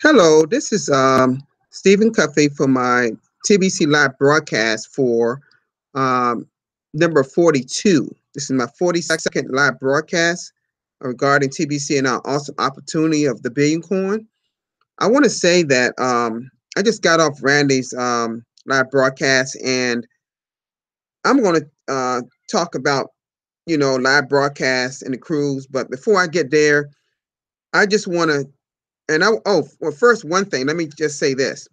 Hello, this is Stephen Cuffey for my TBC Live Broadcast for um, number 42. This is my 42nd live broadcast regarding TBC and our awesome opportunity of the Billion Coin. I want to say that I just got off Randy's live broadcast, and I'm going to talk about, live broadcasts and the cruise. But before I get there, I just want to, well, first, one thing, let me just say this.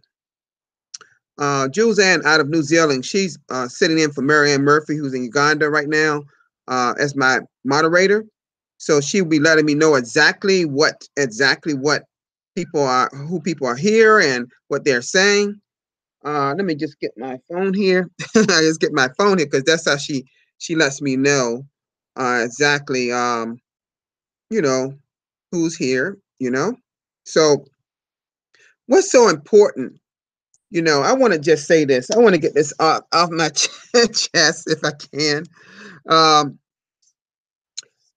Jules Ann out of New Zealand, she's sitting in for Marianne Murphy, who's in Uganda right now, as my moderator. So she'll be letting me know exactly what who people are here and what they're saying. Let me just get my phone here. I just get my phone here because that's how she lets me know exactly you know who's here. So what's so important? I want to just say this. I want to get this off my chest if I can. Um,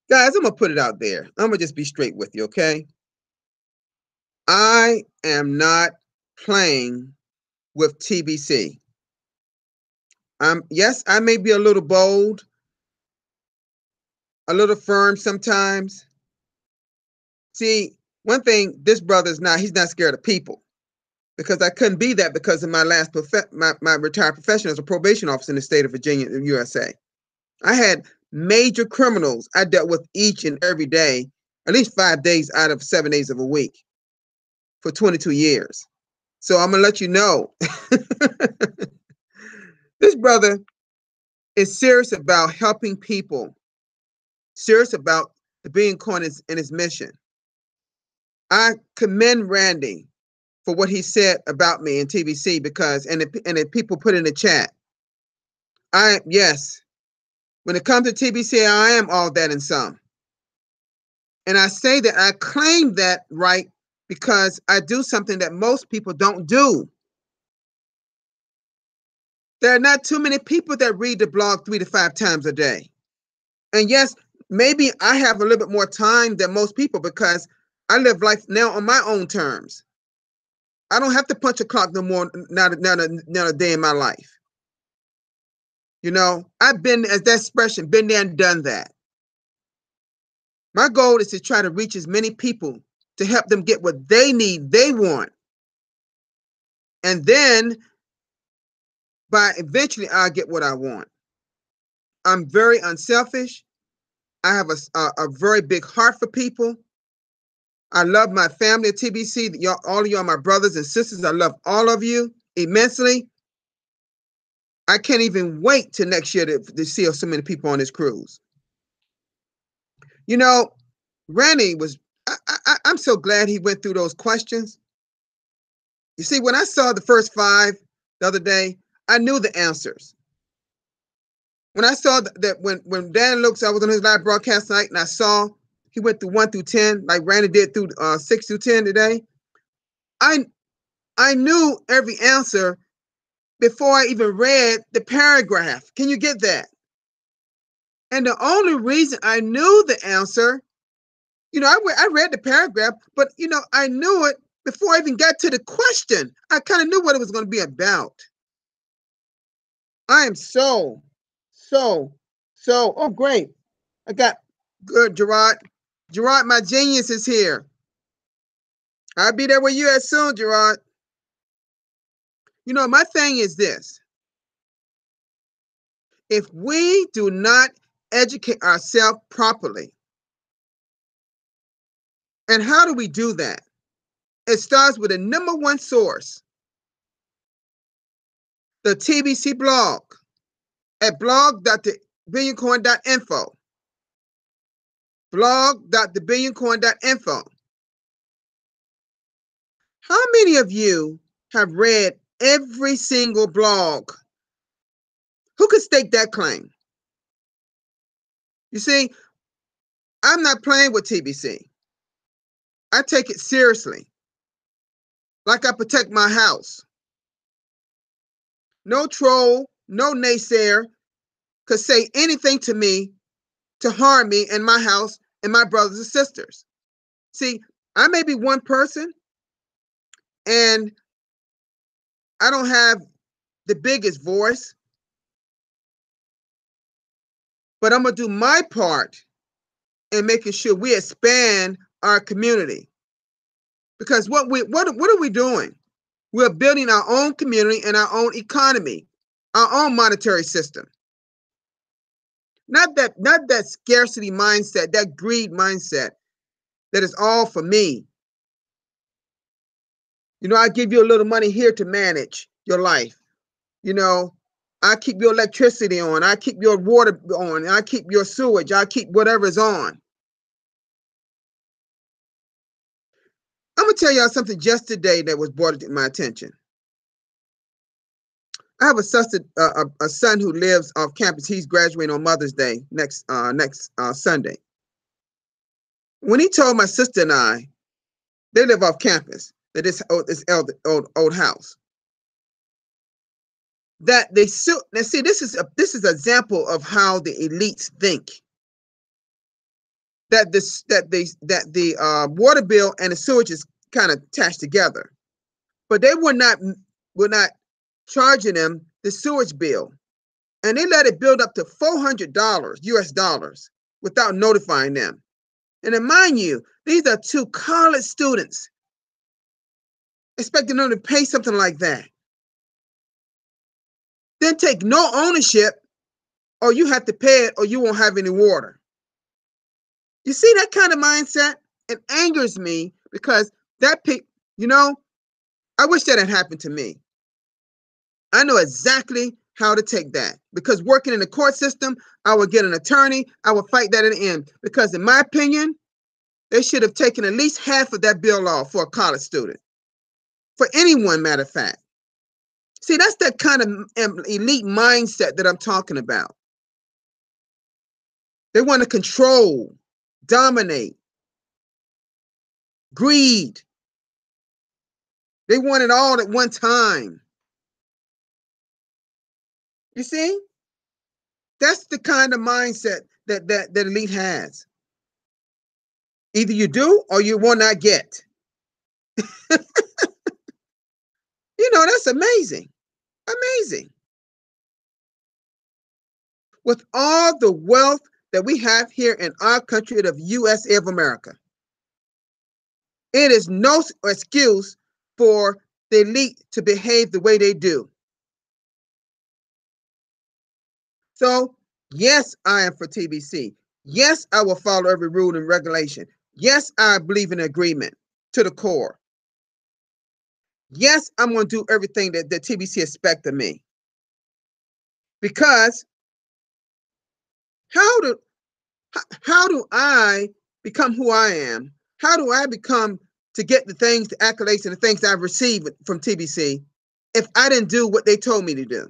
Guys, I'm going to put it out there. I'm going to just be straight with you, okay? I am not playing with TBC. Yes, I may be a little bold, a little firm sometimes. See, one thing, this brother's he's not scared of people, because I couldn't be that because of my last my retired profession as a probation officer in the state of Virginia, USA. I had major criminals I dealt with each and every day, at least 5 days out of 7 days of a week for 22 years. So I'm going to let you know, this brother is serious about helping people, serious about the Billion Coin and his mission. I commend Randy for what he said about me in TBC because, and the people put in the chat. Yes, when it comes to TBC, I am all that and some. And I say that I claim that right because I do something that most people don't do. There are not too many people that read the blog 3 to 5 times a day. And yes, maybe I have a little bit more time than most people because I live life now on my own terms. I don't have to punch a clock no more, not a day in my life. I've been, as that expression, been there and done that. My goal is to try to reach as many people to help them get what they need, they want. And then eventually I'll get what I want. I'm very unselfish. I have a very big heart for people. I love my family at TBC. All of you are my brothers and sisters. I love all of you immensely. I can't even wait till next year to see so many people on this cruise. Randy I'm so glad he went through those questions. You see, when I saw the first 5 the other day, I knew the answers. When I saw that when Dan looks, I was on his live broadcast night, and I saw he went through 1 through 10, like Randy did through 6 through 10 today. I knew every answer before I even read the paragraph. Can you get that? And the only reason I knew the answer, I read the paragraph, but I knew it before I even got to the question. I kind of knew what it was going to be about. I am so, oh, great. I got good, Gerard. Gerard, my genius is here. I'll be there with you as soon, Gerard. My thing is this. If we do not educate ourselves properly, and how do we do that? It starts with the number one source, the TBC blog at blog.thebillioncoin.info. Blog.thebillioncoin.info. How many of you have read every single blog? Who could stake that claim? You see, I'm not playing with TBC. I take it seriously, like I protect my house. No troll, no naysayer could say anything to me to harm me and my house and my brothers and sisters. See, I may be one person, And I don't have the biggest voice, but I'm gonna do my part in making sure we expand our community. Because what are we doing? We're building our own community and our own economy, our own monetary system. Not that scarcity mindset, that greed mindset that is all for me. I give you a little money here to manage your life. I keep your electricity on, I keep your water on, I keep your sewage, I keep whatever's on. I'm gonna tell y'all something just today that was brought to my attention. I have a son who lives off campus. He's graduating on Mother's Day next Sunday. When he told my sister and I, they live off campus, that this old house, that they still now see this is an example of how the elites think. That the water bill and the sewage is kind of attached together, but they were not charging them the sewage bill, and they let it build up to $400 US dollars without notifying them. And then mind you, these are two college students, expecting them to pay something like that. Then take no ownership, or you have to pay it, or you won't have any water. You see that kind of mindset? It angers me because I wish that had happened to me. I know exactly how to take that, because working in the court system, I would get an attorney. I would fight that in the end, because in my opinion, they should have taken at least half of that bill off for a college student, for anyone, matter of fact. See, that's that kind of elite mindset that I'm talking about. They want to control, dominate, greed. They want it all at one time. You see? That's the kind of mindset that elite has. Either you do or you will not get. That's amazing. Amazing. With all the wealth that we have here in our country, the USA of America, it is no excuse for the elite to behave the way they do. So, yes, I am for TBC. Yes, I will follow every rule and regulation. Yes, I believe in agreement to the core. Yes, I'm going to do everything that TBC expects of me. Because how do I become who I am? How do I become to get the things, the accolades, and the things I've received from TBC if I didn't do what they told me to do?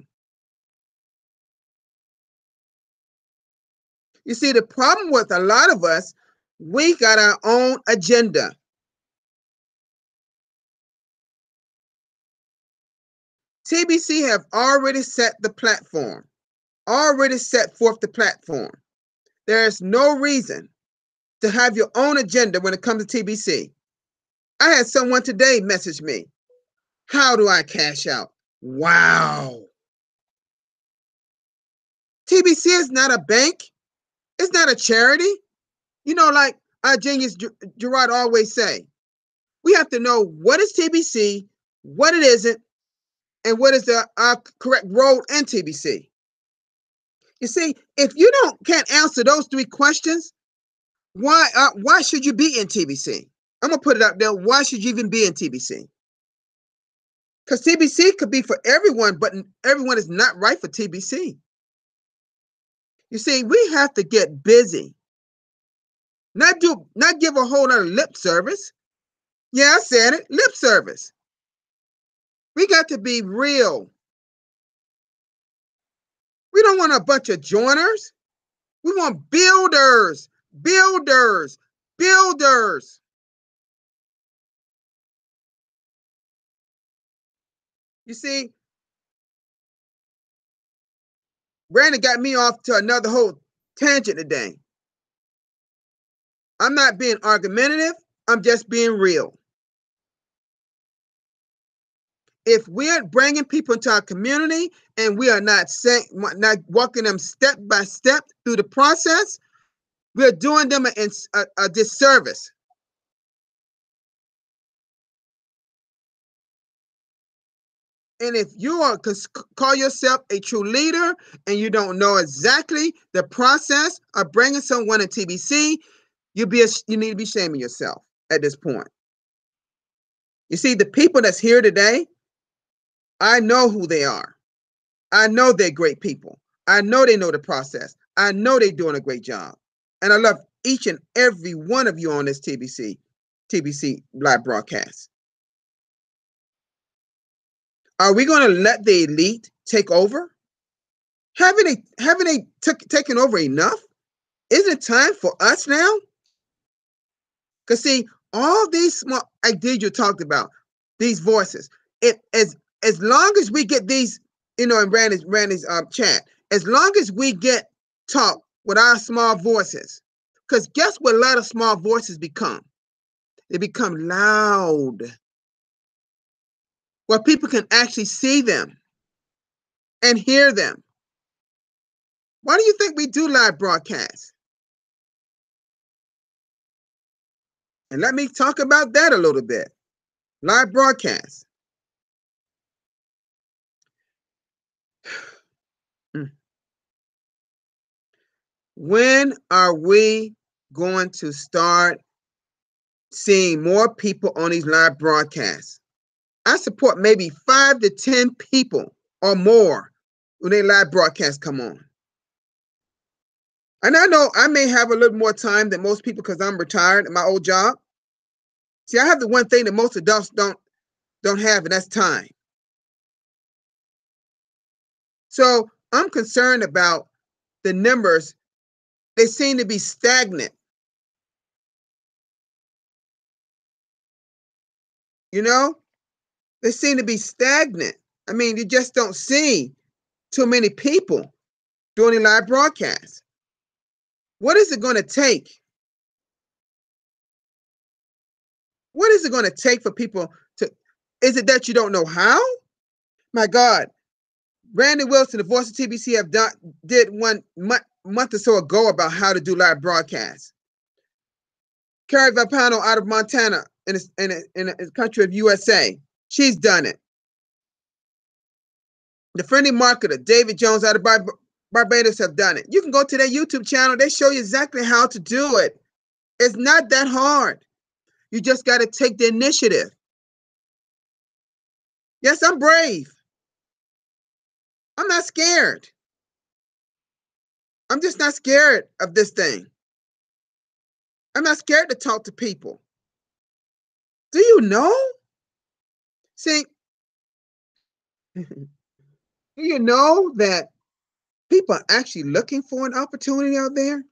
You see, the problem with a lot of us, we got our own agenda. TBC have already set the platform, already set forth the platform. There is no reason to have your own agenda when it comes to TBC. I had someone today message me, how do I cash out? Wow. TBC is not a bank. It's not a charity. Like our genius Gerard always say, we have to know what is TBC, what it isn't, and what is the correct role in TBC. You see, if you can't answer those three questions, why should you be in TBC? I'm gonna put it out there. Why should you even be in TBC? Because TBC could be for everyone, but everyone is not right for TBC. You see, we have to get busy. Not give a whole lot of lip service. Yeah, I said it, lip service. We got to be real. We don't want a bunch of joiners. We want builders, builders, builders. You see, Brandon got me off to another whole tangent today. I'm not being argumentative. I'm just being real. if we're bringing people into our community and we are not walking them step by step through the process, we're doing them a disservice. And if you call yourself a true leader and you don't know exactly the process of bringing someone in TBC, you need to be shaming yourself at this point. You see, the people that's here today, I know who they are. I know they're great people. I know they know the process. I know they're doing a great job. And I love each and every one of you on this TBC Live Broadcast. Are we going to let the elite take over? Haven't they taken over enough? Isn't it time for us now? Because see, all these small ideas you talked about, these voices, as long as we get these, in Randy's chat, as long as we get talk with our small voices, because guess what a lot of small voices become? They become loud, where people can actually see them and hear them. Why do you think we do live broadcasts? And let me talk about that a little bit. Live broadcasts. When are we going to start seeing more people on these live broadcasts? I support maybe 5 to 10 people or more when they live broadcasts come on. And I know I may have a little more time than most people because I'm retired at my old job. See, I have the one thing that most adults don't have, and that's time. So I'm concerned about the numbers. They seem to be stagnant. They seem to be stagnant. I mean, you just don't see too many people doing a live broadcast. What is it going to take? What is it going to take for people to? Is it that you don't know how? My God, Randy Wilson, the voice of TBC, did 1 month or so ago about how to do live broadcasts. Carrie Vapano out of Montana in the country of USA, she's done it. The friendly marketer, David Jones out of Barbados, have done it. You can go to their YouTube channel. They show you exactly how to do it. It's not that hard. You just got to take the initiative. Yes, I'm brave. I'm not scared. I'm just not scared of this thing. I'm not scared to talk to people. Do you know? See, do you know that people are actually looking for an opportunity out there?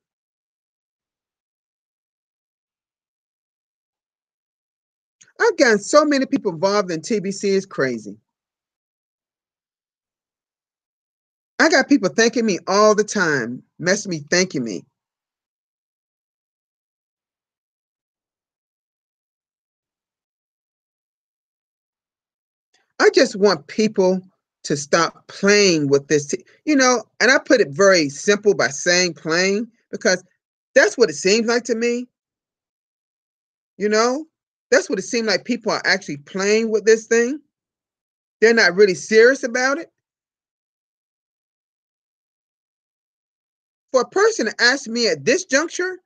I've gotten so many people involved in TBC, it's crazy. I got people thanking me all the time, messaging me, thanking me. I just want people to stop playing with this, and I put it very simple by saying playing, because that's what it seems like to me. That's what it seems like. People are actually playing with this thing. They're not really serious about it. For a person to ask me at this juncture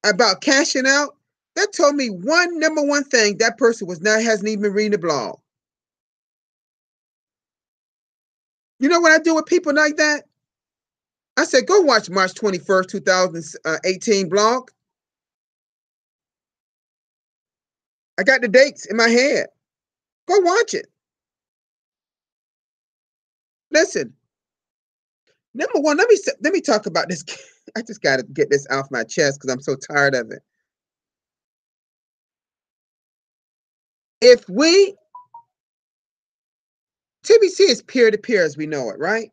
about cashing out, that told me number one thing, that person hasn't even been reading the blog. You know what I do with people like that? I said, go watch March 21st, 2018 blog. I got the dates in my head. Go watch it. Listen, number one, let me talk about this. I just got to get this off my chest because I'm so tired of it. TBC is peer-to-peer as we know it, right?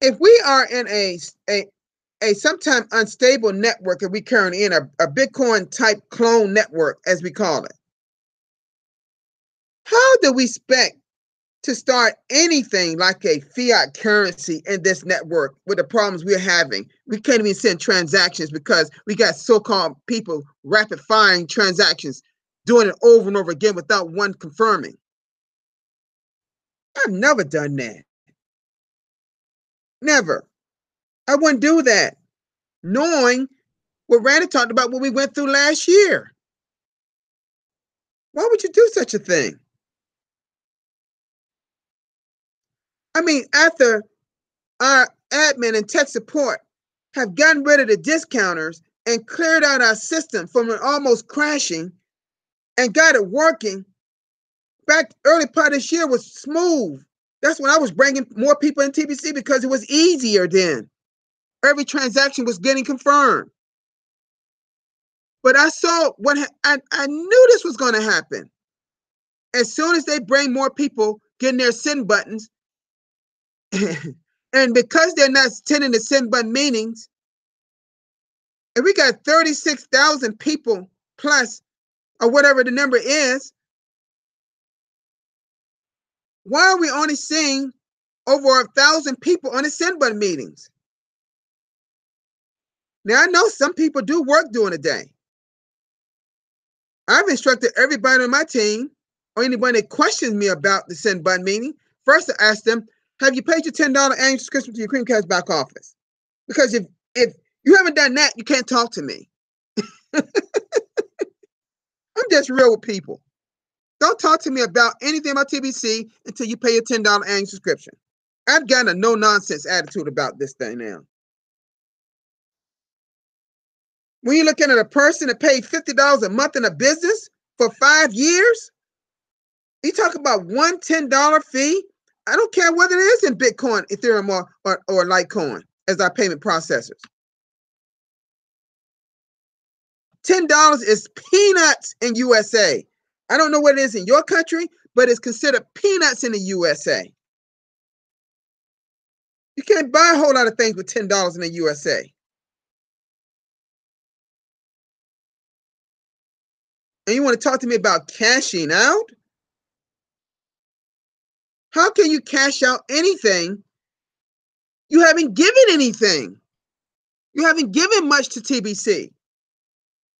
If we are in a sometimes unstable network that we currently in, a Bitcoin type clone network, as we call it. How do we expect to start anything like a fiat currency in this network with the problems we're having? We can't even send transactions because we got so-called people rapid firing transactions, doing it over and over again without one confirming. I've never done that. Never. I wouldn't do that, knowing what Randy talked about, what we went through last year. Why would you do such a thing? I mean, after our admin and tech support have gotten rid of the discounters and cleared out our system from it almost crashing and got it working, back early part of this year was smooth. That's when I was bringing more people in TBC because it was easier then. Every transaction was getting confirmed. But I saw I knew this was going to happen. As soon as they bring more people getting their send buttons, and because they're not attending the send button meetings, and we got 36,000 people plus, or whatever the number is, why are we only seeing over 1,000 people on the send button meetings? Now, I know some people do work during the day. I've instructed everybody on my team, or anybody that questions me about the send button meeting, first to ask them, have you paid your $10 annual subscription to your Creamcast back office? Because if you haven't done that, you can't talk to me. I'm just real with people. Don't talk to me about anything about TBC until you pay your $10 annual subscription. I've got a no-nonsense attitude about this thing now. When you're looking at a person that paid $50 a month in a business for 5 years, you talk about one $10 fee. I don't care whether it is in Bitcoin, Ethereum, or Litecoin as our payment processors. $10 is peanuts in USA. I don't know what it is in your country, but it's considered peanuts in the USA. You can't buy a whole lot of things with $10 in the USA. And you want to talk to me about cashing out? How can you cash out anything? You haven't given anything. You haven't given much to TBC.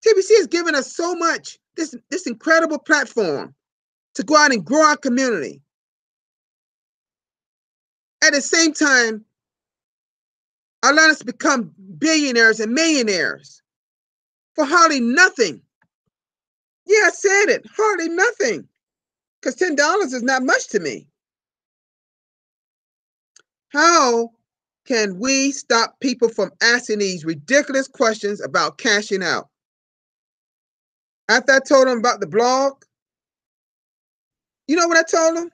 TBC has given us so much, this incredible platform to go out and grow our community. At the same time, allowing us to become billionaires and millionaires for hardly nothing. Yeah, I said it, hardly nothing, because $10 is not much to me. How can we stop people from asking these ridiculous questions about cashing out? After I told them about the blog, you know what I told them?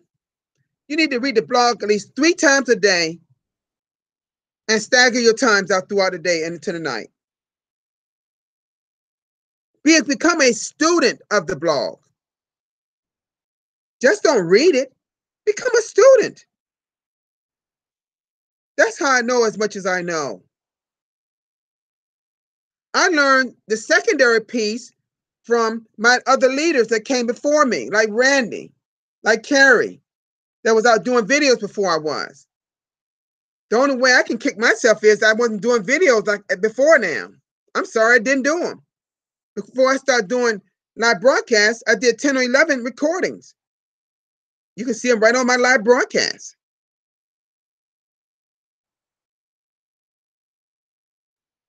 You need to read the blog at least 3 times a day and stagger your times out throughout the day and into the night. Become a student of the blog. Just don't read it. Become a student. That's how I know as much as I know. I learned the secondary piece from my other leaders that came before me, like Randy, like Carrie, that was out doing videos before I was. The only way I can kick myself is I wasn't doing videos like before now. I'm sorry I didn't do them. Before I started doing live broadcasts, I did 10 or 11 recordings. You can see them right on my live broadcast.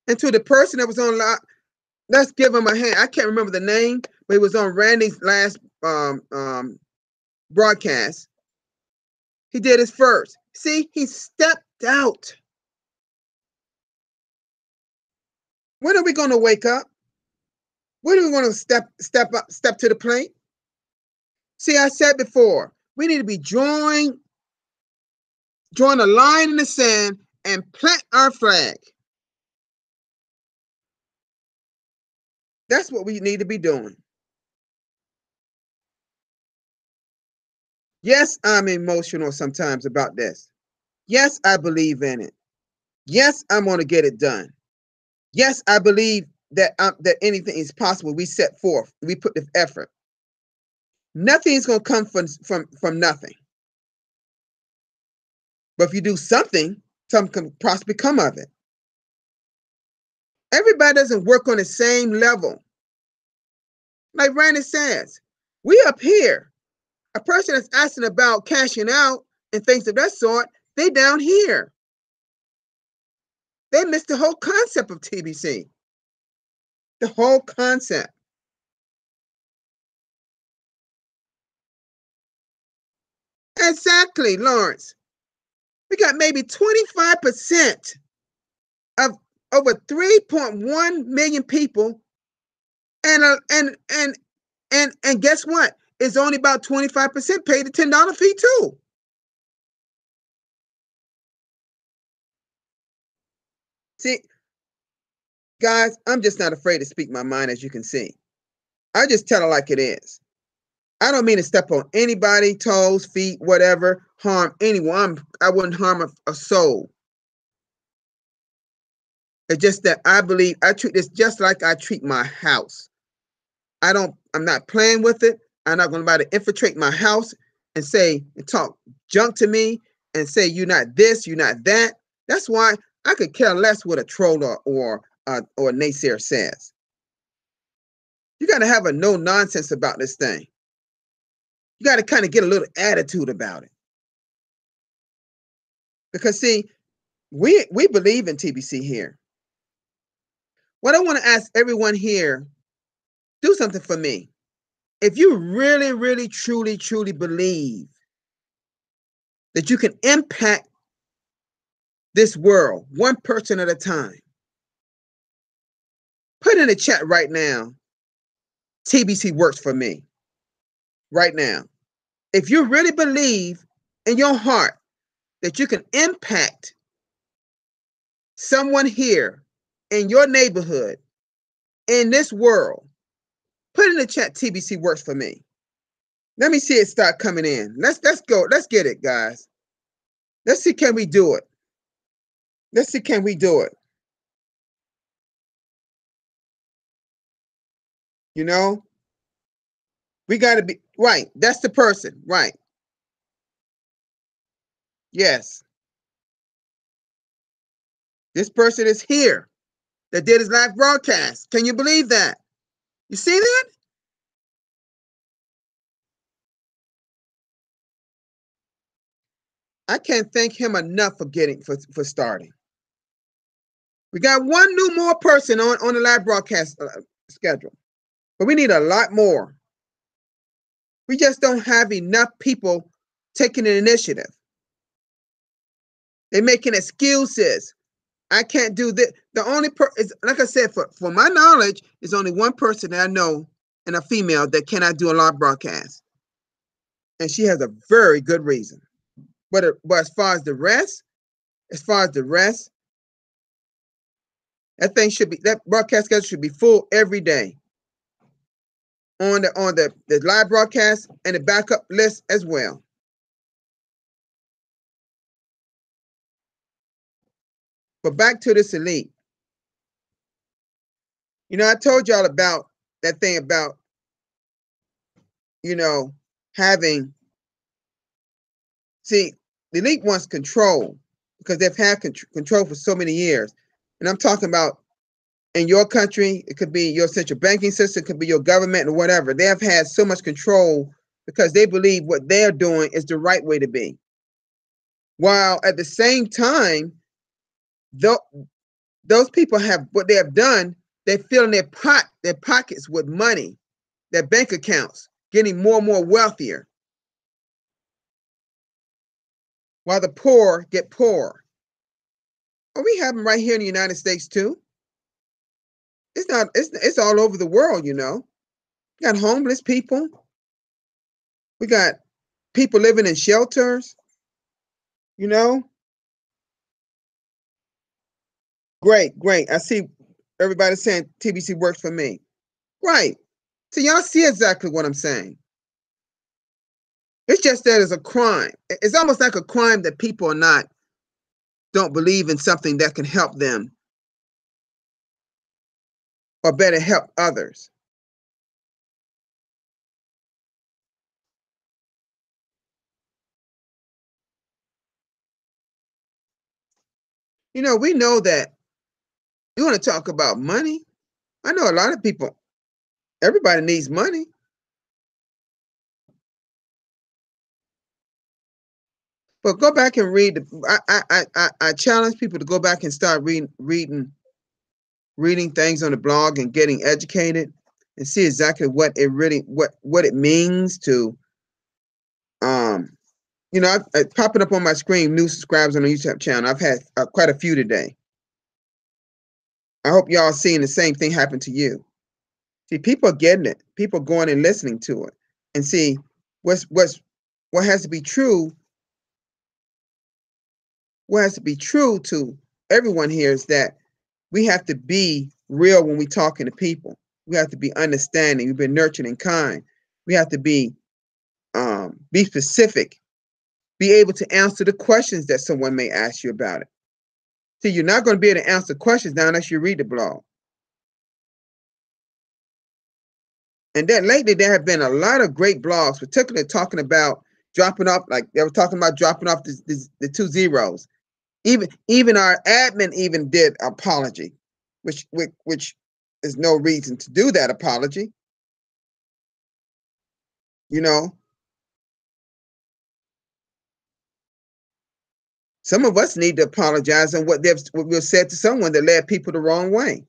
And to the person that was on live, let's give him a hand. I can't remember the name, but he was on Randy's last broadcast. He did his first. See, he stepped out. When are we going to wake up? When are we going to step to the plate? See, I said before, we need to be drawing a line in the sand and plant our flag. That's what we need to be doing. Yes, I'm emotional sometimes about this. Yes, I believe in it. Yes, I'm going to get it done. Yes, I believe that anything is possible. We set forth, we put the effort. Nothing is going to come from nothing. But if you do something, something can possibly come of it. Everybody doesn't work on the same level. Like Randy says, we up here. A person that's asking about cashing out and things of that sort, they down here. They missed the whole concept of TBC. The whole concept. Exactly, Lawrence. We got maybe 25% of over 3.1 million people, and guess what? It's only about 25% paid the $10 fee too. See, guys, I'm just not afraid to speak my mind, as you can see. I just tell it like it is. I don't mean to step on anybody, toes, feet, whatever, harm anyone. I wouldn't harm a soul. It's just that I believe I treat this just like I treat my house. I'm not playing with it. I'm not going to try to infiltrate my house and say and talk junk to me and say you're not this, you're not that. That's why I could care less what a troll or a naysayer says. You got to have a no nonsense about this thing. You got to kind of get a little attitude about it. Because see, we believe in TBC here. What I want to ask everyone here, do something for me. If you really, really, truly, truly believe that you can impact this world one person at a time, put in the chat right now, TBC works for me. Right now. If you really believe in your heart that you can impact someone here in your neighborhood, in this world, put in the chat, TBC works for me. Let me see it start coming in. Let's go. Let's get it, guys. Let's see, can we do it? Let's see, can we do it? You know, we got to be right. That's the person, right? Yes. This person is here that did his live broadcast. Can you believe that? You see that? I can't thank him enough for starting. We got one new more person on the live broadcast schedule, but we need a lot more. We just don't have enough people taking an initiative. They're making excuses. I can't do this. The only is, like I said, for my knowledge, there's only one person that I know, and a female, that cannot do a live broadcast, and she has a very good reason. But as far as the rest, that broadcast schedule should be full every day. On the live broadcast and the backup list as well. But back to this elite. You know, I told y'all about that thing about, you know, having, see, the elite wants control because they've had control for so many years. And I'm talking about in your country, it could be your central banking system, it could be your government or whatever. They have had so much control because they believe what they're doing is the right way to be. While at the same time, those people have what they have done, they fill in their pockets with money, their bank accounts, getting more and more wealthier. While the poor get poorer. Well, we have them right here in the United States too. It's all over the world, you know. We got homeless people. We got people living in shelters, you know. Great. I see everybody saying TBC works for me. Right. So y'all see exactly what I'm saying. It's just that it's a crime. It's almost like a crime that people don't believe in something that can help them or better help others. We know that you want to talk about money. I know a lot of people, everybody needs money. But go back and read. I challenge people to go back and start reading things on the blog and getting educated and see exactly what it means to popping up on my screen, new subscribers on the YouTube channel. I've had quite a few today. I hope y'all seeing the same thing happen to you. See, people are getting it. People are going and listening to it and see what has to be true. What has to be true to everyone here is that we have to be real when we talking to people. We have to be understanding. We've been nurturing and kind. We have to be specific. Be able to answer the questions that someone may ask you about it. See, you're not going to be able to answer questions now unless you read the blog. And then lately, there have been a lot of great blogs, particularly talking about dropping off, like they were talking about dropping off the 2 zeros. Even our admin even did apology, which is no reason to do that apology. Some of us need to apologize on what we've said to someone that led people the wrong way.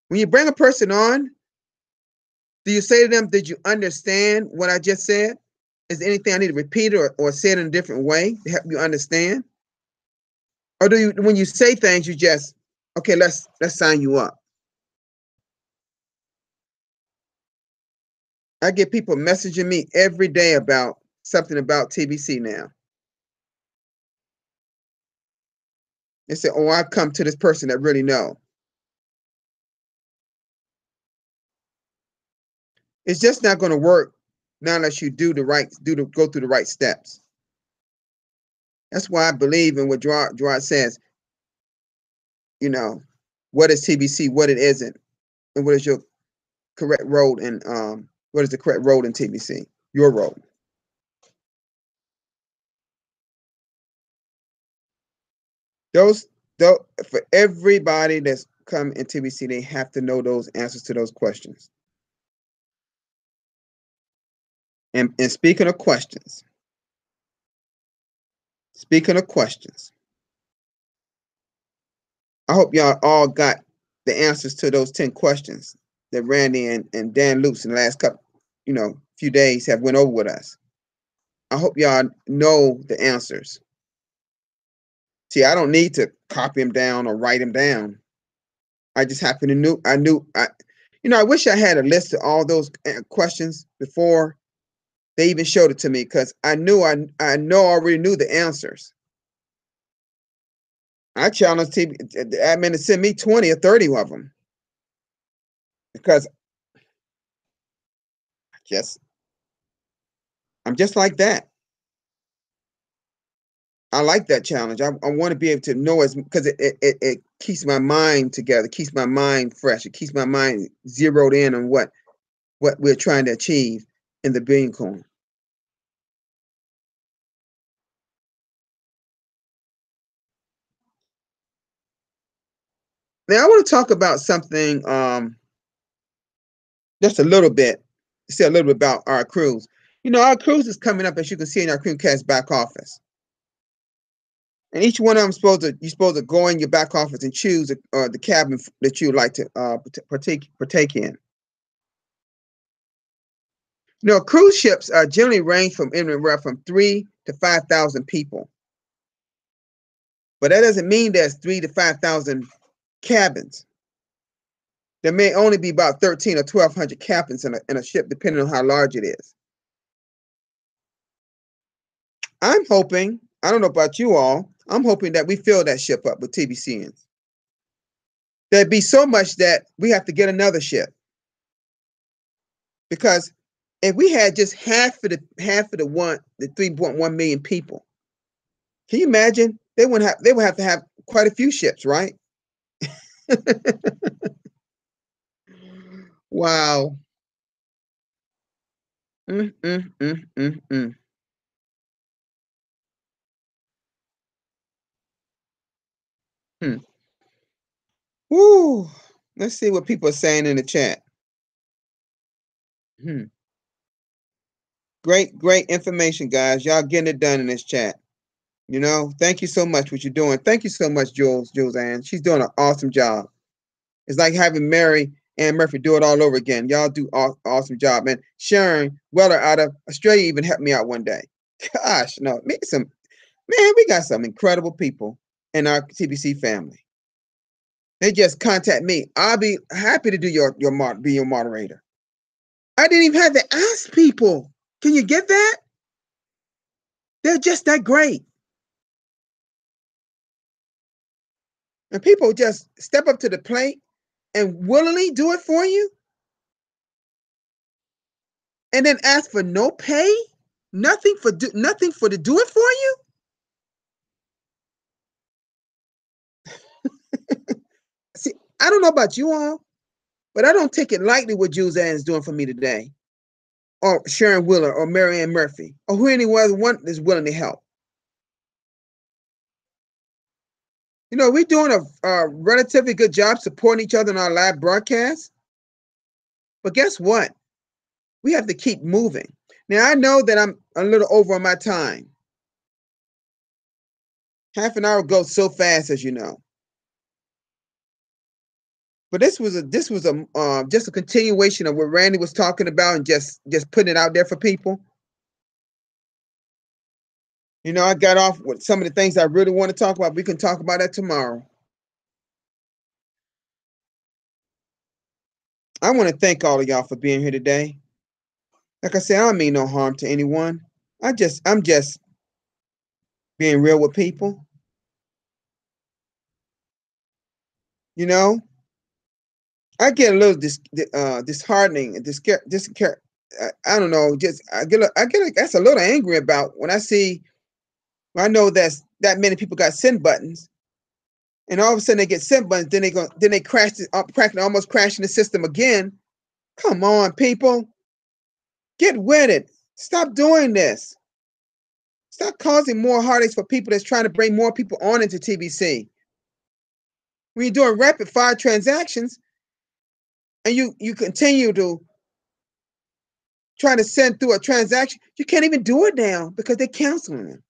When you bring a person on, do you say to them, did you understand what I just said? Is there anything I need to repeat or say it in a different way to help you understand? Or do you, when you say things, you just, okay, let's sign you up? I get people messaging me every day about something about TBC now. They say, oh, I've come to this person that really know. It's just not going to work not unless you go through the right steps. That's why I believe in what Gerard says. What is TBC, what it isn't, and what is your correct road, and what is the correct road in TBC? Your road. For everybody that's come in TBC, they have to know those answers to those questions. And speaking of questions, I hope y'all all got the answers to those 10 questions that Randy and Dan Lutz in the last few days have went over with us. I hope y'all know the answers. See, I don't need to copy them down or write them down. I just happen to I wish I had a list of all those questions before they even showed it to me, because I already knew the answers. I challenged the admin to send me 20 or 30 of them, because I'm just like that. I like that challenge. I want to be able to know, because it keeps my mind together, keeps my mind fresh, it keeps my mind zeroed in on what we're trying to achieve in the Billion Coin. Now I want to talk about something just a little bit, say a little bit about our cruise. Our cruise is coming up, as you can see in our Crewcast back office. And each one of them you're supposed to go in your back office and choose the cabin that you would like to partake in. Cruise ships generally range from anywhere from 3,000 to 5,000 people. But that doesn't mean there's 3,000 to 5,000 cabins. There may only be about 1,300 or 1,200 cabins in a ship, depending on how large it is. I'm hoping, I don't know about you all, I'm hoping that we fill that ship up with TBCians. There'd be so much that we have to get another ship. Because if we had just half of the 3.1 million people, can you imagine? They would have to have quite a few ships, right? Wow. Mm, mm, mm, mm, mm. Hmm. Woo. Let's see what people are saying in the chat. Hmm. Great, great information, guys. Y'all getting it done in this chat. You know, thank you so much for what you're doing. Thank you so much, Jules Ann. She's doing an awesome job. It's like having Mary Ann Murphy do it all over again. Y'all do awesome job, man. Sharon Weller out of Australia even helped me out one day. Gosh, no, me some man. We got some incredible people in our TBC family. They just contact me. I'll be happy to do be your moderator. I didn't even have to ask people. Can you get that? They're just that great. And people just step up to the plate and willingly do it for you and then ask for no pay, nothing for to do it for you. See, I don't know about you all, but I don't take it lightly what Jules Ann is doing for me today, or Sharon Wheeler, or Marianne Murphy, or who anyone is willing to help. You know, we're doing a relatively good job supporting each other in our live broadcast. But guess what? We have to keep moving. Now, I know that I'm a little over on my time. Half an hour goes so fast, as you know. But this was just a continuation of what Randy was talking about, and just putting it out there for people. You know, I got off with some of the things I really want to talk about. We can talk about that tomorrow. I want to thank all of y'all for being here today. Like I said, I don't mean no harm to anyone. I'm just being real with people. You know, I get a little disheartening and I don't know. Just that's a little angry about when I see. I know that many people got send buttons, and all of a sudden they get send buttons. Then they almost crashing the system again. Come on, people, get with it. Stop doing this. Stop causing more heartaches for people that's trying to bring more people on into TBC. When you're doing rapid fire transactions, and you continue to try to send through a transaction, you can't even do it now because they're canceling them.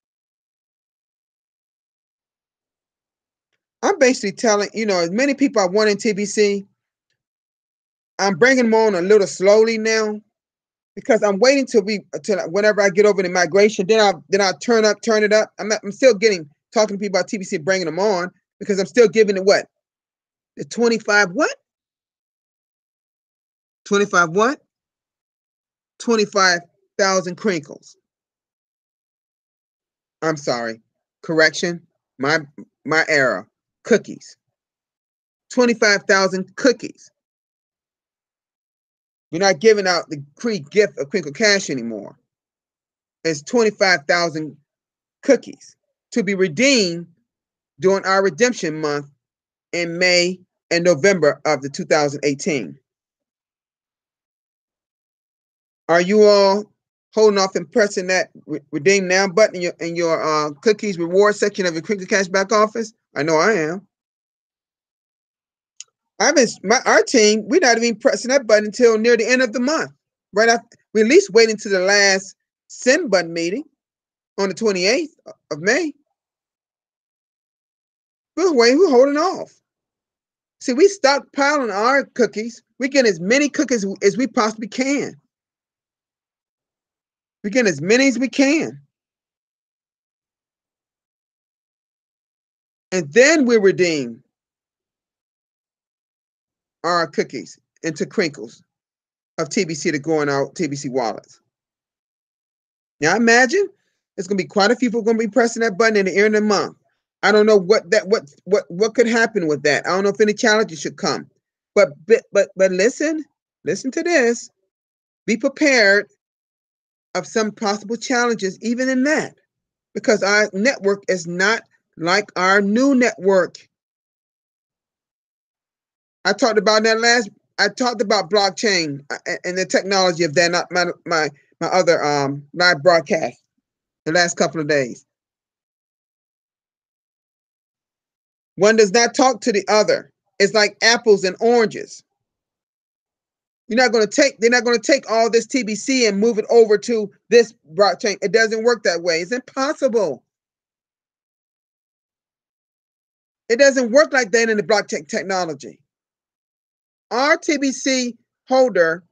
I'm basically telling, as many people I want in TBC, I'm bringing them on a little slowly now because I'm waiting till whenever I get over the migration, then I'll turn it up. I'm still talking to people about TBC, bringing them on because I'm still giving it what? The 25 what? 25 what? 25,000 crinkles. I'm sorry. Correction. My error. Cookies. 25,000 cookies. We're not giving out the free gift of Crinkle Cash anymore. It's 25,000 cookies to be redeemed during our redemption month in May and November of the 2018. Are you all holding off and pressing that redeem now button in your cookies reward section of your Crinkle Cash back office? I know I am. Our team, we're not even pressing that button until near the end of the month. Right after, we at least wait until the last send button meeting on the 28th of May. We're holding off. See, we stockpiling our cookies. We get as many cookies as we possibly can. We get as many as we can. And then we redeem our cookies into crinkles of TBC to go in our TBC wallets. Now imagine there's gonna be quite a few people gonna be pressing that button in the end of the month. I don't know what could happen with that. I don't know if any challenges should come. But listen to this. Be prepared of some possible challenges even in that. Because our network is not like our new network. I talked about that I talked about blockchain and the technology of that, not my other live broadcast the last couple of days. One does not talk to the other. It's like apples and oranges. They're not going to take all this TBC and move it over to this blockchain. It doesn't work that way. It's impossible. It doesn't work like that in the blockchain technology. Our TBC holder,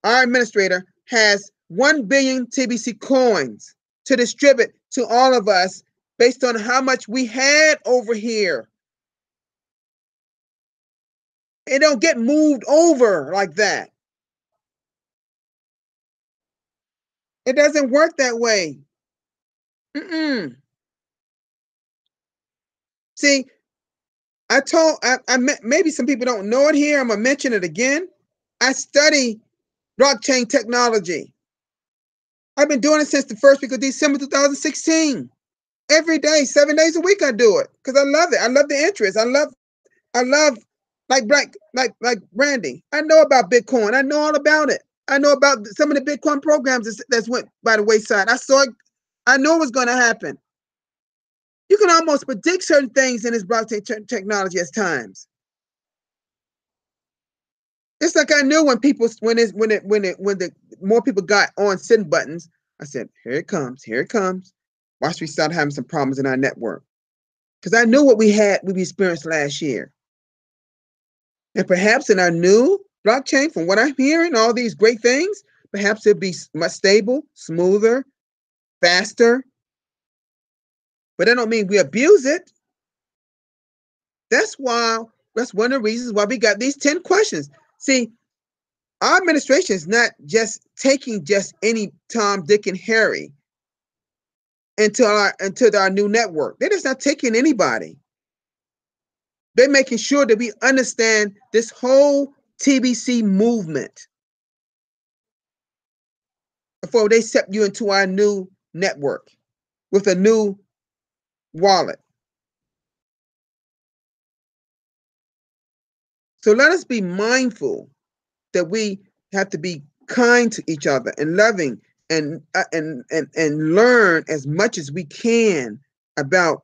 our administrator, has 1 billion TBC coins to distribute to all of us based on how much we had over here. It don't get moved over like that. It doesn't work that way. See, maybe some people don't know it here. I'm gonna mention it again. I study blockchain technology. I've been doing it since the first week of December 2016. Every day, 7 days a week, I do it because I love it. I love the interest. I love like Brandy. I know about Bitcoin. I know all about it. I know about some of the Bitcoin programs that's went by the wayside. I saw it. I know what's going to happen. You can almost predict certain things in this blockchain technology at times. It's like I knew when the more people got on send buttons, I said, here it comes, here it comes. Watch we start having some problems in our network. Because I knew what we experienced last year. And perhaps in our new blockchain, from what I'm hearing, all these great things, perhaps it'll be much stable, smoother, faster. But that don't mean we abuse it. That's one of the reasons why we got these 10 questions. See, our administration is not just taking just any Tom, Dick, and Harry into our new network. They're just not taking anybody. They're making sure that we understand this whole TBC movement before they step you into our new network with a new wallet. So let us be mindful that we have to be kind to each other and loving and learn as much as we can about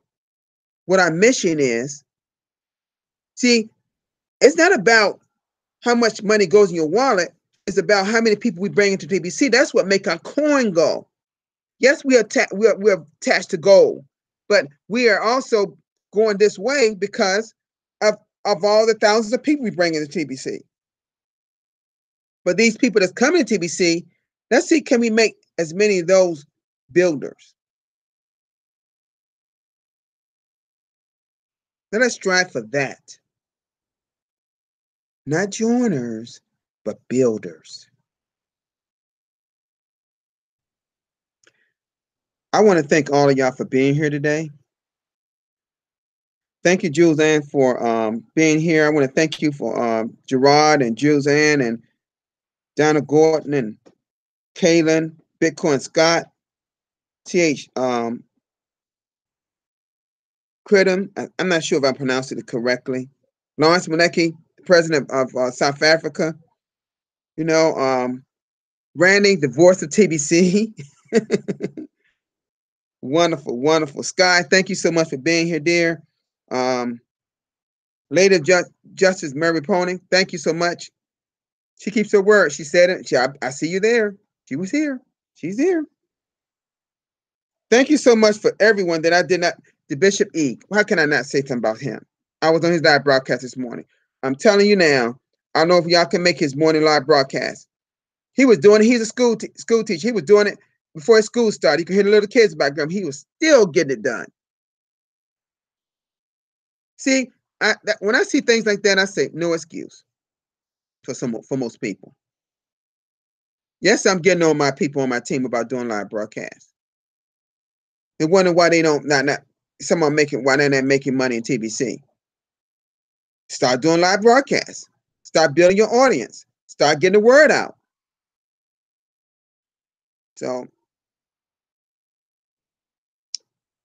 what our mission is. See, it's not about how much money goes in your wallet. It's about how many people we bring into TBC. That's what makes our coin go. Yes, we're attached to gold, but we are also going this way because of all the thousands of people we bring into TBC. But these people that's coming to TBC, let's see, can we make as many of those builders? Let us strive for that. Not joiners, but builders. I want to thank all of y'all for being here today. Thank you, Jules Ann, for being here. I want to thank you for Gerard and Jules Ann and Donna Gordon and Kaylin, Bitcoin Scott, TH Cridham. I'm not sure if I pronounced it correctly. Lawrence Maneki, president of South Africa. Randy, the voice of TBC. Wonderful, wonderful. Sky, thank you so much for being here, dear. Lady Justice Mary Pony, thank you so much. She keeps her word. She said it. I see you there. She was here. She's here. Thank you so much for everyone that I did not. The Bishop E. How can I not say something about him? I was on his live broadcast this morning. I'm telling you now, I don't know if y'all can make his morning live broadcast. He was doing it. He's a school teacher. He was doing it before his school started. You could hear the little kids back there. He was still getting it done. See, when I see things like that, I say no excuse for most people. Yes, I'm getting on my people on my team about doing live broadcasts. They wonder why they don't why they're not making money in TBC. Start doing live broadcasts. Start building your audience. Start getting the word out. So,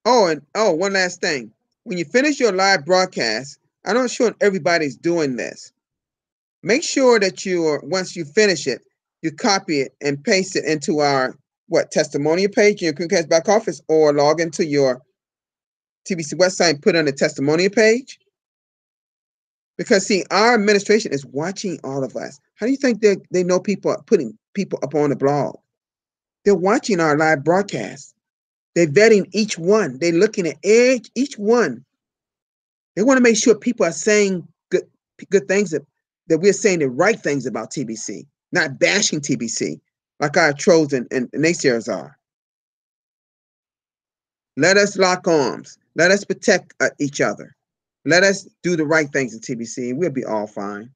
one last thing. When you finish your live broadcast, I'm not sure everybody's doing this, Make sure that once you finish it, you copy it and paste it into our testimonial page in your Comcast back office, or log into your TBC website and put on the testimonial page. Because see, our administration is watching all of us. How do you think they know people are putting people up on the blog? They're watching our live broadcast. They're vetting each one. They're looking at each one. They want to make sure people are saying good things, that we're saying the right things about TBC, not bashing TBC like our trolls and naysayers are. Let us lock arms. Let us protect each other. Let us do the right things in TBC, and we'll be all fine.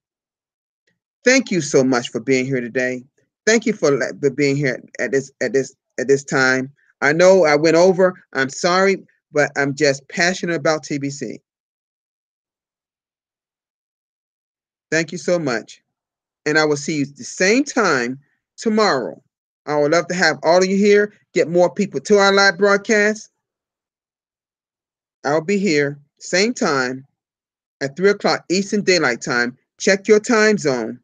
Thank you so much for being here today. Thank you for being here at this time. I know I went over. I'm sorry, but I'm just passionate about TBC. Thank you so much. And I will see you at the same time tomorrow. I would love to have all of you here, get more people to our live broadcast. I'll be here, same time, at 3 o'clock Eastern Daylight Time. Check your time zone.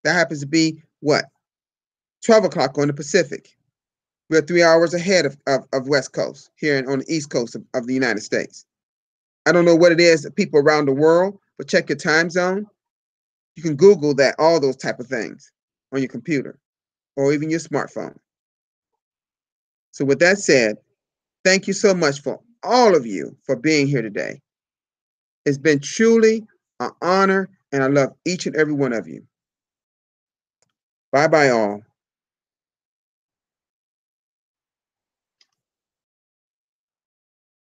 That happens to be what? 12 o'clock on the Pacific. We're 3 hours ahead of West Coast, here on the East Coast of the United States. I don't know what it is that people around the world, but check your time zone. You can Google that, all those type of things on your computer or even your smartphone. So with that said, thank you so much for all of you for being here today. It's been truly an honor, and I love each and every one of you. Bye-bye all.